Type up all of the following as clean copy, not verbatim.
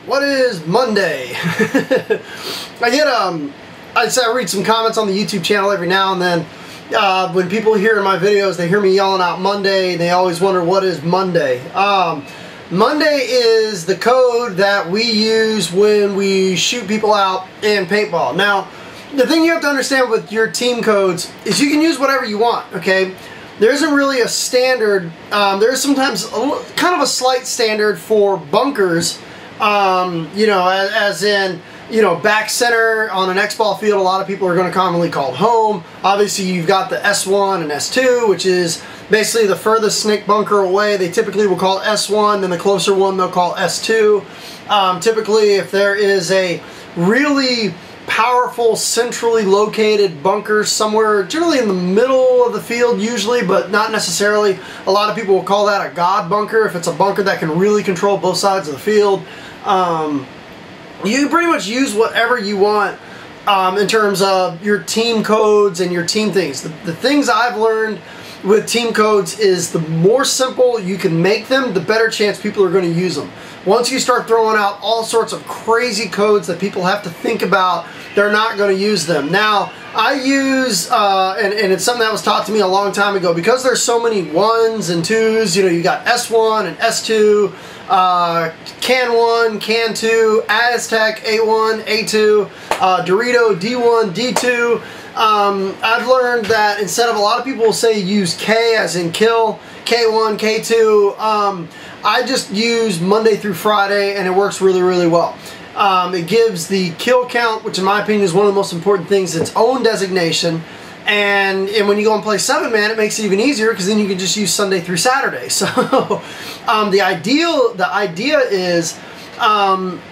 What is Monday? I read some comments on the YouTube channel every now and then. When people hear in my videos, they hear me yelling out Monday, they always wonder what is Monday. Monday is the code that we use when we shoot people out in paintball. Now, the thing you have to understand with your team codes is you can use whatever you want, okay? There isn't really a standard. There is sometimes kind of a slight standard for bunkers, you know, as in, you know, back center on an X-ball field, a lot of people are going to commonly call home. Obviously, you've got the S1 and S2, which is basically the furthest snake bunker away. They typically will call S1, then the closer one they'll call S2. Typically, if there is a really powerful, centrally located bunker somewhere, generally in the middle of the field usually, but not necessarily. A lot of people will call that a God bunker if it's a bunker that can really control both sides of the field. You can pretty much use whatever you want in terms of your team codes and your team things. The things I've learned with team codes is the more simple you can make them, the better chance people are going to use them. Once you start throwing out all sorts of crazy codes that people have to think about, they're not going to use them. Now, I use, and it's something that was taught to me a long time ago, because there's so many ones and twos, you know, you got S1 and S2, Can 1, Can 2, Aztec, A1, A2, Dorito, D1, D2. I've learned that instead of, a lot of people will say use K as in kill, K1, K2, I just use Monday through Friday and it works really, really well. It gives the kill count, which in my opinion is one of the most important things, its own designation. And when you go and play 7-man, it makes it even easier because then you can just use Sunday through Saturday. So the idea is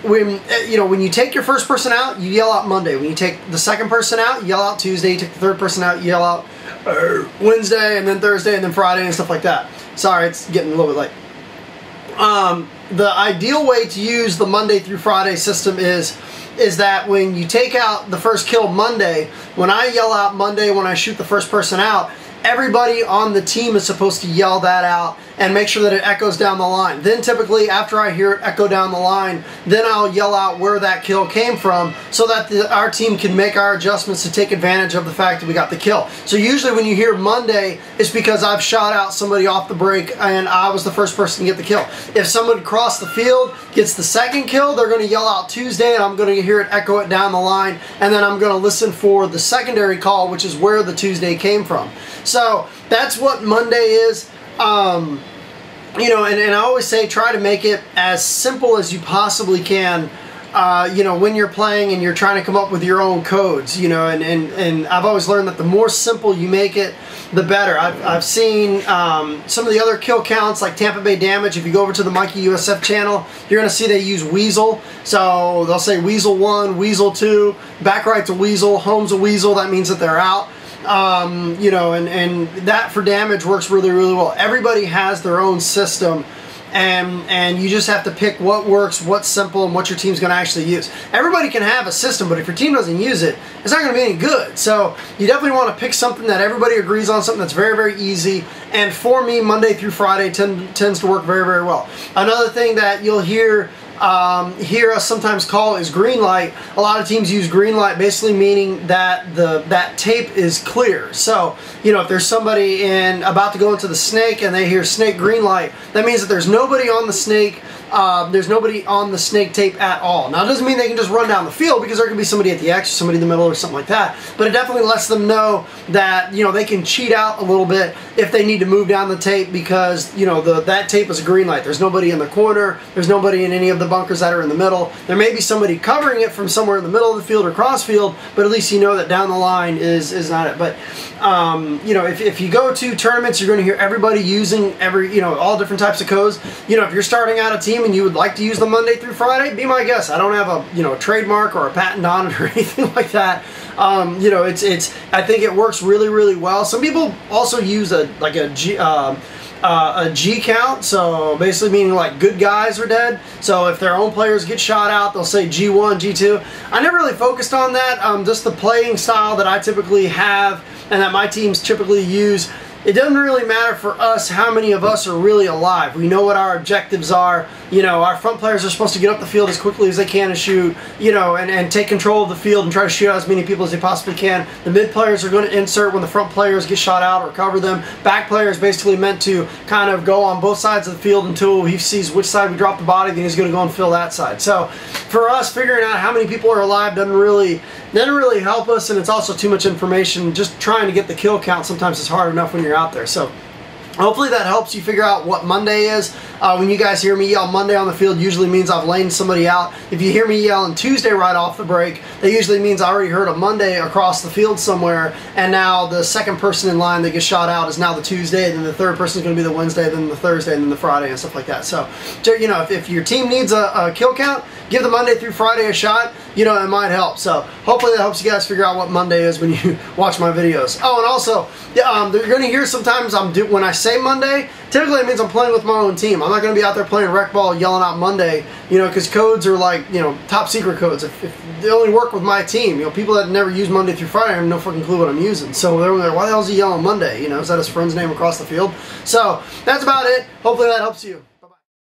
when you take your first person out, you yell out Monday. When you take the second person out, you yell out Tuesday. You take the third person out, you yell out Wednesday, and then Thursday, and then Friday, and stuff like that. Sorry, it's getting a little bit late. The ideal way to use the Monday through Friday system is that when you take out the first kill Monday, when I yell out Monday when I shoot the first person out, everybody on the team is supposed to yell that out and make sure that it echoes down the line. Then typically after I hear it echo down the line, then I'll yell out where that kill came from so that our team can make our adjustments to take advantage of the fact that we got the kill. So usually when you hear Monday, it's because I've shot out somebody off the break and I was the first person to get the kill. If someone across the field gets the second kill, they're going to yell out Tuesday and I'm going to hear it echo it down the line, and then I'm going to listen for the secondary call, which is where the Tuesday came from. So that's what Monday is. You know, and I always say try to make it as simple as you possibly can, you know, when you're playing and you're trying to come up with your own codes, you know, and I've always learned that the more simple you make it, the better. I've seen some of the other kill counts like Tampa Bay Damage. If you go over to the Mikey USF channel, you're going to see they use Weasel. So they'll say Weasel 1, Weasel 2, back right to Weasel, home's a Weasel. That means that they're out. You know, and that for damage works really, really well. Everybody has their own system, and you just have to pick what works, what's simple, and what your team's going to actually use. Everybody can have a system, but if your team doesn't use it, it's not going to be any good. So you definitely want to pick something that everybody agrees on, something that's very, very easy. And for me, Monday through Friday tends to work very, very well. Another thing that you'll hear us sometimes call is green light. A lot of teams use green light, basically meaning that that tape is clear. So, you know, if there's somebody about to go into the snake and they hear snake green light, that means that there's nobody on the snake. There's nobody on the snake tape at all. Now, it doesn't mean they can just run down the field, because there could be somebody at the X or somebody in the middle or something like that. But it definitely lets them know that, you know, they can cheat out a little bit if they need to move down the tape, because, you know, that tape is a green light. There's nobody in the corner. There's nobody in any of the bunkers that are in the middle. There may be somebody covering it from somewhere in the middle of the field or cross field, but at least you know that down the line is not it. But you know, if you go to tournaments, you're going to hear everybody using all different types of codes. You know, if you're starting out a team and you would like to use the Monday through Friday, be my guest. I don't have a trademark or a patent on it or anything like that. You know, I think it works really, really well. Some people also use a G count, so basically meaning like good guys are dead. So if their own players get shot out, they'll say G1, G2. I never really focused on that. Just the playing style that I typically have and that my teams typically use it doesn't really matter for us how many of us are really alive. We know what our objectives are. You know, our front players are supposed to get up the field as quickly as they can and shoot, you know, and take control of the field and try to shoot out as many people as they possibly can. The mid players are going to insert when the front players get shot out or cover them. Back player is basically meant to kind of go on both sides of the field until he sees which side we drop the body, then he's going to go and fill that side. So for us, figuring out how many people are alive doesn't really help us, and it's also too much information. Just trying to get the kill count sometimes is hard enough when you're out there. So hopefully that helps you figure out what Monday is. When you guys hear me yell Monday on the field, usually means I've laid somebody out. If you hear me yelling Tuesday right off the break, that usually means I already heard a Monday across the field somewhere, and now the second person in line that gets shot out is now the Tuesday, and then the third person is going to be the Wednesday, then the Thursday, and then the Friday, and stuff like that. So, you know, if your team needs a kill count, give the Monday through Friday a shot. You know, it might help. So hopefully that helps you guys figure out what Monday is when you watch my videos. Oh, and also, you're going to hear sometimes when I say Monday, typically it means I'm playing with my own team. I'm not going to be out there playing rec ball yelling out Monday, you know, because codes are like, you know, top secret codes. If they only work with my team, you know, people that never use Monday through Friday have no fucking clue what I'm using. So they're like, why the hell is he yelling Monday? You know, is that his friend's name across the field? So that's about it. Hopefully that helps you.